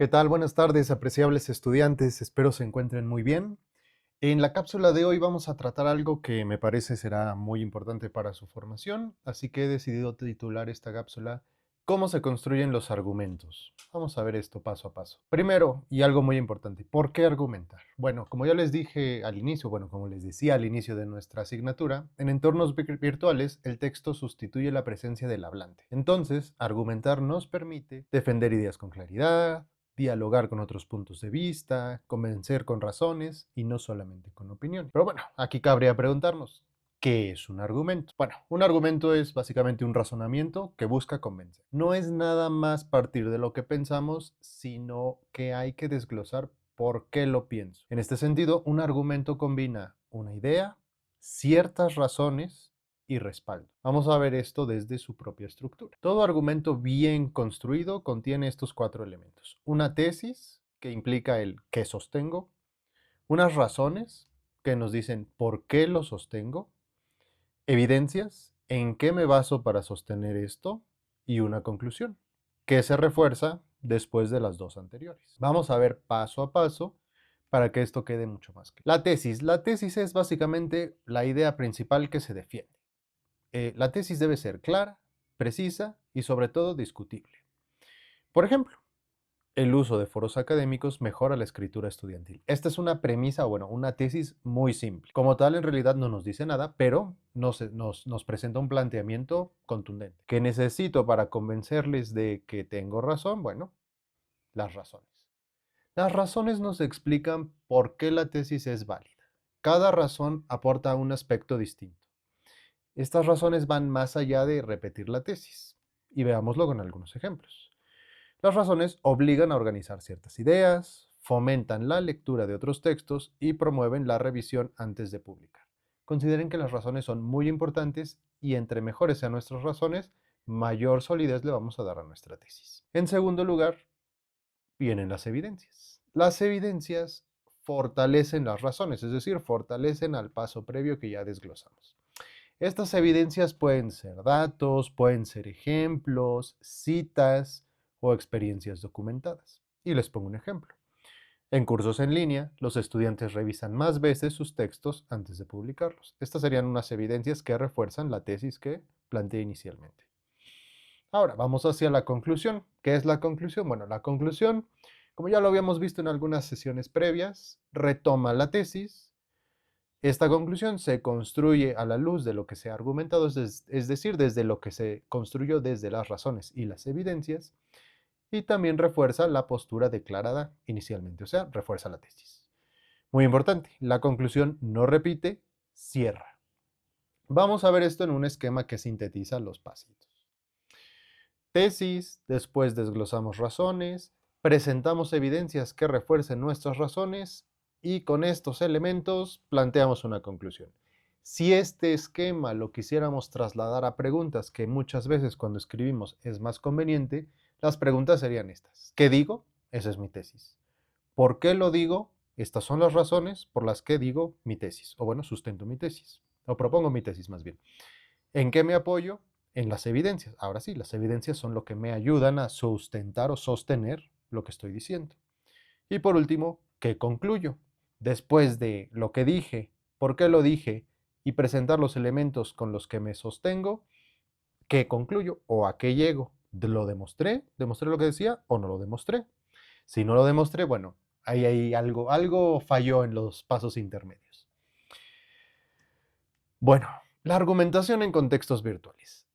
¿Qué tal? Buenas tardes, apreciables estudiantes. Espero se encuentren muy bien. En la cápsula de hoy vamos a tratar algo que me parece será muy importante para su formación, así que he decidido titular esta cápsula ¿Cómo se construyen los argumentos? Vamos a ver esto paso a paso. Primero, y algo muy importante, ¿por qué argumentar? Bueno, como ya les dije al inicio, como les decía al inicio de nuestra asignatura, en entornos virtuales el texto sustituye la presencia del hablante. Entonces, argumentar nos permite defender ideas con claridad, dialogar con otros puntos de vista, convencer con razones y no solamente con opiniones. Pero bueno, aquí cabría preguntarnos, ¿qué es un argumento? Bueno, un argumento es básicamente un razonamiento que busca convencer. No es nada más partir de lo que pensamos, sino que hay que desglosar por qué lo pienso. En este sentido, un argumento combina una idea, ciertas razones y respaldo. Vamos a ver esto desde su propia estructura. Todo argumento bien construido contiene estos cuatro elementos. Una tesis, que implica el qué sostengo, unas razones, que nos dicen por qué lo sostengo, evidencias, en qué me baso para sostener esto, y una conclusión, que se refuerza después de las dos anteriores. Vamos a ver paso a paso para que esto quede mucho más claro. La tesis es básicamente la idea principal que se defiende. La tesis debe ser clara, precisa y sobre todo discutible. Por ejemplo, el uso de foros académicos mejora la escritura estudiantil. Esta es una premisa, una tesis muy simple. Como tal, en realidad no nos dice nada, pero nos presenta un planteamiento contundente. ¿Qué necesito para convencerles de que tengo razón? Bueno, las razones. Las razones nos explican por qué la tesis es válida. Cada razón aporta un aspecto distinto. Estas razones van más allá de repetir la tesis, y veámoslo con algunos ejemplos. Las razones obligan a organizar ciertas ideas, fomentan la lectura de otros textos y promueven la revisión antes de publicar. Consideren que las razones son muy importantes y entre mejores sean nuestras razones, mayor solidez le vamos a dar a nuestra tesis. En segundo lugar, vienen las evidencias. Las evidencias fortalecen las razones, es decir, fortalecen al paso previo que ya desglosamos. Estas evidencias pueden ser datos, pueden ser ejemplos, citas o experiencias documentadas. Y les pongo un ejemplo. En cursos en línea, los estudiantes revisan más veces sus textos antes de publicarlos. Estas serían unas evidencias que refuerzan la tesis que planteé inicialmente. Ahora, vamos hacia la conclusión. ¿Qué es la conclusión? Bueno, la conclusión, como ya lo habíamos visto en algunas sesiones previas, retoma la tesis. Esta conclusión se construye a la luz de lo que se ha argumentado, es decir, desde lo que se construyó desde las razones y las evidencias, y también refuerza la postura declarada inicialmente, o sea, refuerza la tesis. Muy importante, la conclusión no repite, cierra. Vamos a ver esto en un esquema que sintetiza los pasitos. Tesis, después desglosamos razones, presentamos evidencias que refuercen nuestras razones y con estos elementos planteamos una conclusión. Si este esquema lo quisiéramos trasladar a preguntas, que muchas veces cuando escribimos es más conveniente, las preguntas serían estas. ¿Qué digo? Esa es mi tesis. ¿Por qué lo digo? Estas son las razones por las que digo mi tesis, o sustento mi tesis, o propongo mi tesis más bien. ¿En qué me apoyo? En las evidencias. Ahora sí, las evidencias son lo que me ayudan a sustentar o sostener lo que estoy diciendo. Y por último, ¿qué concluyo? Después de lo que dije, por qué lo dije y presentar los elementos con los que me sostengo, ¿qué concluyo o a qué llego? ¿Lo demostré? ¿Demostré lo que decía o no lo demostré? Si no lo demostré, bueno, ahí hay algo falló en los pasos intermedios. Bueno, la argumentación en contextos virtuales.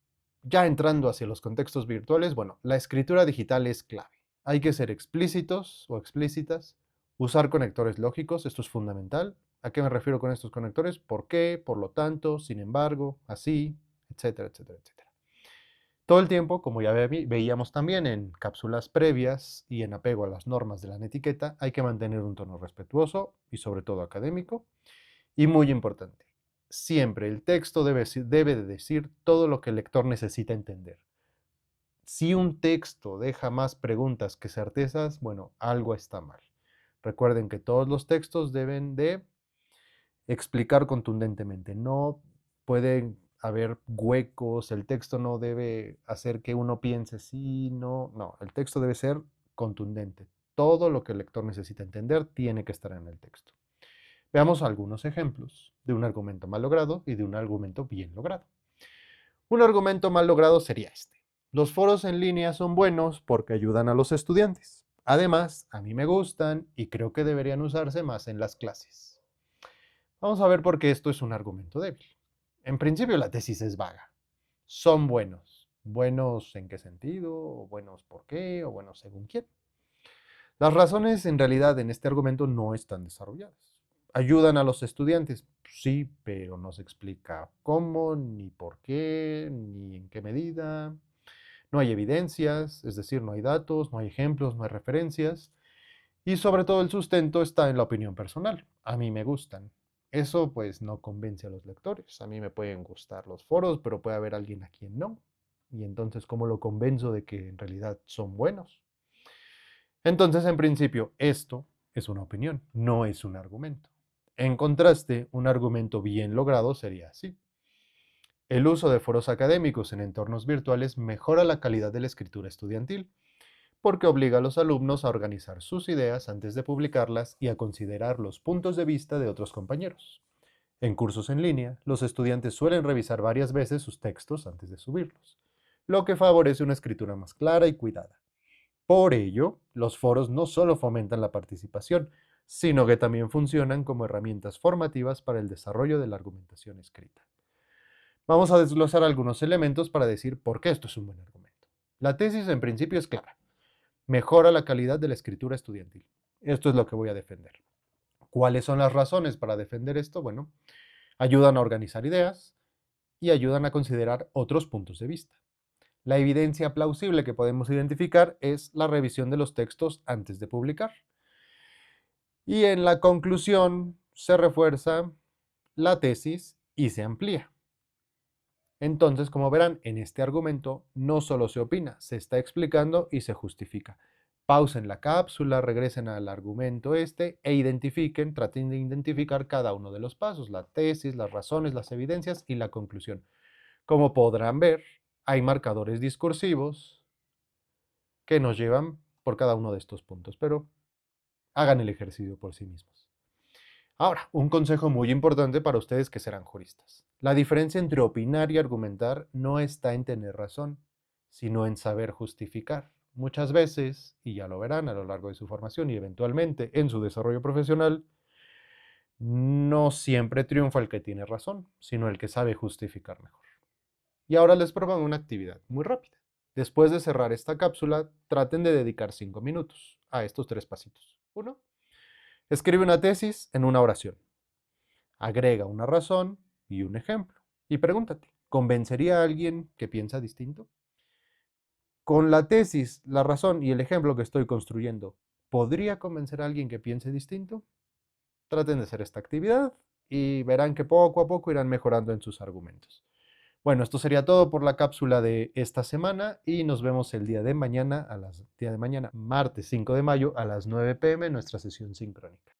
Ya entrando hacia los contextos virtuales, la escritura digital es clave. Hay que ser explícitos o explícitas, usar conectores lógicos, esto es fundamental. ¿A qué me refiero con estos conectores? ¿Por qué? Por lo tanto, sin embargo, así, etcétera, etcétera, etcétera. Todo el tiempo, como ya veíamos también en cápsulas previas y en apego a las normas de la etiqueta, hay que mantener un tono respetuoso y sobre todo académico. Y muy importante, siempre el texto debe de decir todo lo que el lector necesita entender. Si un texto deja más preguntas que certezas, algo está mal. Recuerden que todos los textos deben de explicar contundentemente. No pueden haber huecos, el texto no debe hacer que uno piense sí, no, no, el texto debe ser contundente. Todo lo que el lector necesita entender tiene que estar en el texto. Veamos algunos ejemplos de un argumento mal logrado y de un argumento bien logrado. Un argumento mal logrado sería este. Los foros en línea son buenos porque ayudan a los estudiantes. Además, a mí me gustan y creo que deberían usarse más en las clases. Vamos a ver por qué esto es un argumento débil. En principio, la tesis es vaga. Son buenos. ¿Buenos en qué sentido? ¿O buenos por qué? ¿O buenos según quién? Las razones en realidad en este argumento no están desarrolladas. ¿Ayudan a los estudiantes? Sí, pero no se explica cómo, ni por qué, ni en qué medida. No hay evidencias, es decir, no hay datos, no hay ejemplos, no hay referencias. Y sobre todo el sustento está en la opinión personal. A mí me gustan. Eso pues no convence a los lectores. A mí me pueden gustar los foros, pero puede haber alguien a quien no. Y entonces, ¿cómo lo convenzo de que en realidad son buenos? Entonces, en principio, esto es una opinión, no es un argumento. En contraste, un argumento bien logrado sería así. El uso de foros académicos en entornos virtuales mejora la calidad de la escritura estudiantil, porque obliga a los alumnos a organizar sus ideas antes de publicarlas y a considerar los puntos de vista de otros compañeros. En cursos en línea, los estudiantes suelen revisar varias veces sus textos antes de subirlos, lo que favorece una escritura más clara y cuidada. Por ello, los foros no solo fomentan la participación, sino que también funcionan como herramientas formativas para el desarrollo de la argumentación escrita. Vamos a desglosar algunos elementos para decir por qué esto es un buen argumento. La tesis en principio es clara. Mejora la calidad de la escritura estudiantil. Esto es lo que voy a defender. ¿Cuáles son las razones para defender esto? Bueno, ayudan a organizar ideas y ayudan a considerar otros puntos de vista. La evidencia plausible que podemos identificar es la revisión de los textos antes de publicar. Y en la conclusión se refuerza la tesis y se amplía. Entonces, como verán, en este argumento no solo se opina, se está explicando y se justifica. Pausen la cápsula, regresen al argumento e identifiquen, traten de identificar cada uno de los pasos, la tesis, las razones, las evidencias y la conclusión. Como podrán ver, hay marcadores discursivos que nos llevan por cada uno de estos puntos, pero hagan el ejercicio por sí mismos. Ahora, un consejo muy importante para ustedes que serán juristas. La diferencia entre opinar y argumentar no está en tener razón, sino en saber justificar. Muchas veces, y ya lo verán a lo largo de su formación y eventualmente en su desarrollo profesional, no siempre triunfa el que tiene razón, sino el que sabe justificar mejor. Y ahora les propongo una actividad muy rápida. Después de cerrar esta cápsula, traten de dedicar 5 minutos a estos 3 pasitos. 1. Escribe una tesis en una oración. Agrega una razón y un ejemplo. Y pregúntate, ¿convencería a alguien que piensa distinto? Con la tesis, la razón y el ejemplo que estoy construyendo, ¿podría convencer a alguien que piense distinto? Traten de hacer esta actividad y verán que poco a poco irán mejorando en sus argumentos. Bueno, esto sería todo por la cápsula de esta semana y nos vemos el día de mañana, martes 5 de mayo, a las 9 p.m. en nuestra sesión sincrónica.